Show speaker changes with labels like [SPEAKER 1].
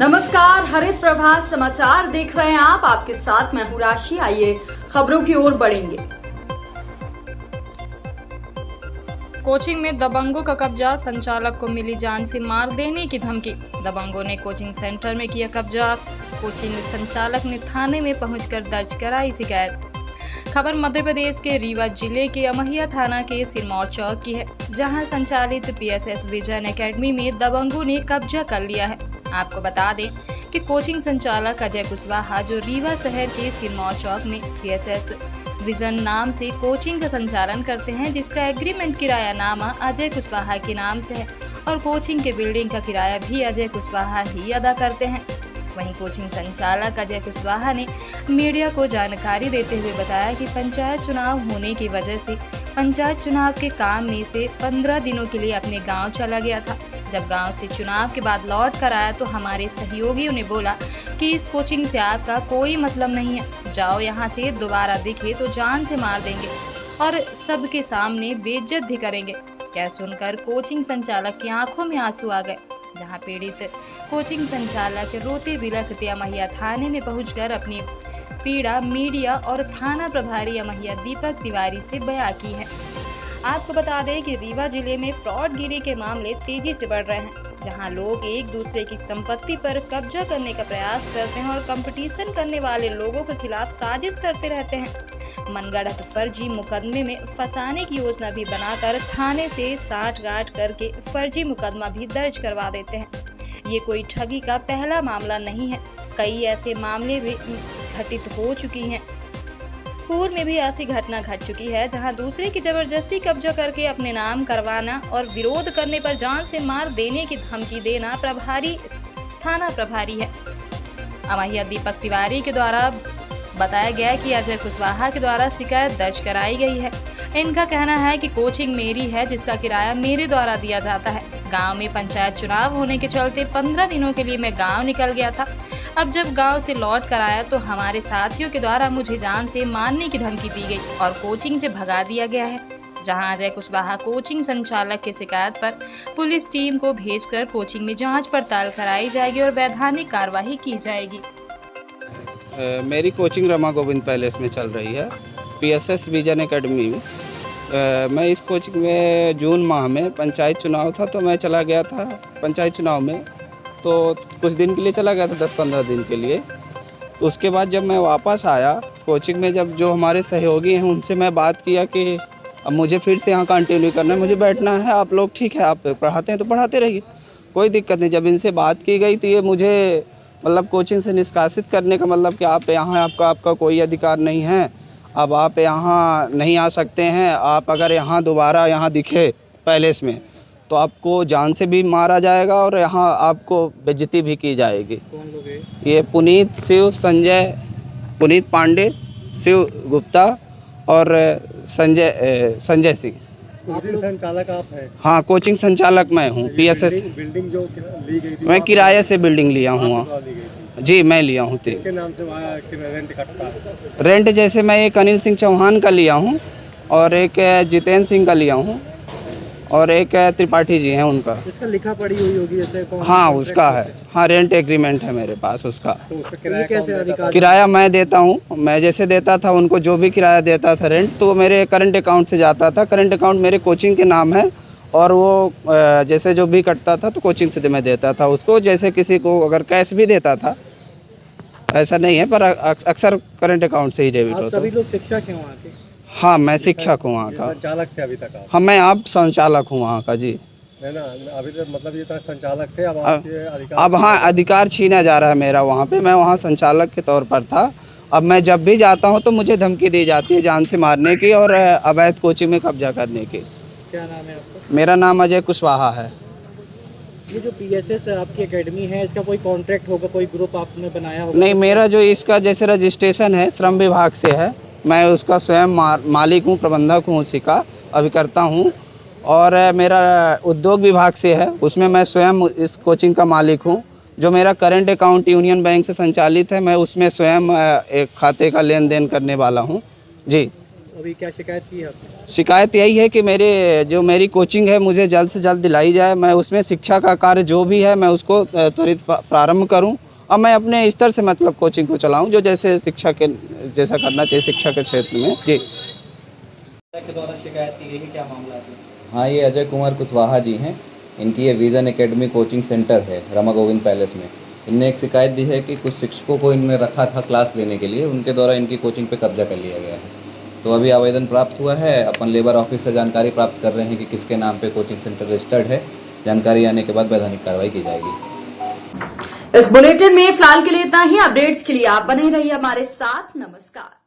[SPEAKER 1] नमस्कार, हरित प्रभात समाचार देख रहे हैं आप। आपके साथ मैं हूं राशि। आइए खबरों की ओर बढ़ेंगे। कोचिंग में दबंगों का कब्जा, संचालक को मिली जान से मार देने की धमकी। दबंगों ने कोचिंग सेंटर में किया कब्जा। कोचिंग संचालक ने थाने में पहुंचकर दर्ज कराई शिकायत। खबर मध्य प्रदेश के रीवा जिले के अमहिया थाना के सिरमौर चौक की है, जहां संचालित पीएसएस विजन एकेडमी में दबंगों ने कब्जा कर लिया है। आपको बता दें कि कोचिंग संचालक अजय कुशवाहा, जो रीवा शहर के सिरमौर चौक में पीएसएस विजन नाम से कोचिंग का संचालन करते हैं, जिसका एग्रीमेंट किराया नामा अजय कुशवाहा के नाम से है और कोचिंग के बिल्डिंग का किराया भी अजय कुशवाहा ही अदा करते हैं। वहीं कोचिंग संचालक अजय कुशवाहा ने मीडिया को जानकारी देते हुए बताया कि पंचायत चुनाव होने की वजह से पंचायत चुनाव के काम में से 15 दिनों के लिए अपने गांव चला गया था। जब गांव से चुनाव के बाद लौट कर आया तो हमारे सहयोगियों ने बोला कि इस कोचिंग से आपका कोई मतलब नहीं है, जाओ यहाँ से, दोबारा दिखे तो जान से मार देंगे और सबके सामने बेइज्जत भी करेंगे। यह सुनकर कोचिंग संचालक की आंखों में आंसू आ गए। जहां पीड़ित कोचिंग संचालक रोते बिलखते अमहिया थाने में पहुंचकर अपनी पीड़ा मीडिया और थाना प्रभारी अमहिया दीपक तिवारी से बयां की है। आपको बता दें कि रीवा जिले में फ्रॉडगिरी के मामले तेजी से बढ़ रहे हैं, जहां लोग एक दूसरे की संपत्ति पर कब्जा करने का प्रयास करते हैं और कंपटीशन करने वाले लोगों के खिलाफ साजिश करते रहते हैं। मनगढ़ंत फर्जी मुकदमे में फंसाने की योजना भी बनाकर थाने से साठगांठ करके फर्जी मुकदमा भी दर्ज करवा देते हैं। ये कोई ठगी का पहला मामला नहीं है, कई ऐसे मामले भी घटित हो चुकी हैं। पूर्व में भी ऐसी घटना घट चुकी है, जहां दूसरे की जबरदस्ती कब्जा करके अपने नाम करवाना और विरोध करने पर जान से मार देने की धमकी देना थाना प्रभारी है। अमहिया दीपक तिवारी के द्वारा बताया गया कि अजय कुशवाहा के द्वारा शिकायत दर्ज कराई गई है। इनका कहना है कि कोचिंग मेरी है, जिसका किराया मेरे द्वारा दिया जाता है। गांव में पंचायत चुनाव होने के चलते 15 दिनों के लिए मैं गांव निकल गया था। अब जब गांव से लौट कर आया तो हमारे साथियों के द्वारा मुझे जान से मारने की धमकी दी गई और कोचिंग से भगा दिया गया है। जहां अजय कुशवाहा कोचिंग संचालक की शिकायत पर पुलिस टीम को भेजकर कोचिंग में जांच पड़ताल कराई जाएगी और वैधानिक कार्रवाई की जाएगी।
[SPEAKER 2] मेरी कोचिंग रमा गोविंद पैलेस में चल रही है, पीएसएस विजन एकेडमी में। मैं इस कोचिंग में जून माह में पंचायत चुनाव था तो मैं चला गया था पंचायत चुनाव में, तो कुछ दिन के लिए चला गया था, 10-15 दिन के लिए। तो उसके बाद जब मैं वापस आया कोचिंग में, जब जो हमारे सहयोगी हैं उनसे मैं बात किया कि अब मुझे फिर से यहाँ कंटिन्यू करना है, मुझे बैठना है। आप लोग ठीक है, आप पढ़ाते हैं तो पढ़ाते रहिए, कोई दिक्कत नहीं। जब इनसे बात की गई तो ये मुझे मतलब कोचिंग से निष्कासित करने का मतलब कि आप यहाँ आपका कोई अधिकार नहीं है, अब आप यहाँ नहीं आ सकते हैं। आप अगर यहाँ दोबारा यहाँ दिखे पैलेस में तो आपको जान से भी मारा जाएगा और यहाँ आपको बेइज्जती भी की जाएगी। कौन लोग हैं? ये पुनीत पांडे, शिव गुप्ता और संजय सिंह। कोचिंग संचालक आप हैं? हाँ, कोचिंग संचालक मैं हूँ। पीएसएस बिल्डिंग जो ली गई थी, मैं किराए से बिल्डिंग लिया हूँ। जी, मैं लिया हूँ। किसके नाम से वहाँ रेंट कटता है? रेंट जैसे मैं एक अनिल सिंह चौहान का लिया हूँ और एक जितेंद्र सिंह का लिया हूँ और एक त्रिपाठी जी हैं उनका। इसका लिखा पड़ी हुई होगी जैसे? हाँ, उसका है। हाँ, रेंट एग्रीमेंट है मेरे पास उसका। तो उसका किराया कैसे अधिकार? किराया मैं देता हूँ, मैं जैसे देता था उनको, जो भी किराया देता था रेंट, तो मेरे करंट अकाउंट से जाता था। करंट अकाउंट मेरे कोचिंग के नाम है और वो जैसे जो भी कटता था तो कोचिंग से मैं देता था उसको। जैसे किसी को अगर कैश भी देता था, ऐसा नहीं है, पर अक्सर करंट अकाउंट से ही डेबिट होता है। सभी लोग शिक्षक हैं वहाँ के? हाँ, मैं शिक्षक हूँ वहाँ का। संचालक थे अभी तक आप? हाँ, मैं आप संचालक हूँ वहाँ का। जी है ना, अभी तो मतलब ये तो संचालक थे, अब हाँ अधिकार छीना जा रहा है मेरा वहाँ पे। मैं वहाँ संचालक के तौर पर था, अब मैं जब भी जाता हूँ तो मुझे धमकी दी जाती है जान से मारने की और अवैध कोचिंग में कब्जा करने की। क्या नाम है आपका? मेरा नाम अजय कुशवाहा है। ये जो पीएसएस आपकी एकेडमी है, इसका कोई कॉन्ट्रैक्ट होगा, कोई ग्रुप आपने बनाया होगा? नहीं, मेरा जो इसका जैसे रजिस्ट्रेशन है श्रम विभाग से है, मैं उसका स्वयं मालिक हूँ, प्रबंधक हूँ, उसी का अभिकर्ता हूँ। और मेरा उद्योग विभाग से है, उसमें मैं स्वयं इस कोचिंग का मालिक हूँ। जो मेरा करंट अकाउंट यूनियन बैंक से संचालित है, मैं उसमें स्वयं एक खाते का लेन देन करने वाला हूँ। जी,
[SPEAKER 3] अभी क्या शिकायत की है आपने?
[SPEAKER 2] शिकायत यही है कि मेरी कोचिंग है मुझे जल्द से जल्द दिलाई जाए, मैं उसमें शिक्षा का कार्य जो भी है मैं उसको त्वरित प्रारंभ करूं और मैं अपने स्तर से मतलब कोचिंग को चलाऊं जो जैसे शिक्षा के जैसा करना चाहिए शिक्षा के क्षेत्र में। जी
[SPEAKER 3] के द्वारा शिकायत की गई है, क्या मामला है?
[SPEAKER 4] हाँ, ये अजय कुमार कुशवाहा जी हैं। इनकी ये विज़न एकेडमी कोचिंग सेंटर है रमा गोविंद पैलेस में। इनने एक शिकायत दी है कि कुछ शिक्षकों को इनमें रखा था क्लास लेने के लिए, उनके द्वारा इनकी कोचिंग पे कब्जा कर लिया गया है। तो अभी आवेदन प्राप्त हुआ है, अपन लेबर ऑफिस से जानकारी प्राप्त कर रहे हैं कि किसके नाम पे कोचिंग सेंटर रजिस्टर्ड है। जानकारी आने के बाद वैधानिक कार्रवाई की जाएगी।
[SPEAKER 5] इस बुलेटिन में फिलहाल के लिए इतना ही। अपडेट्स के लिए आप बने रहिए हमारे साथ। नमस्कार।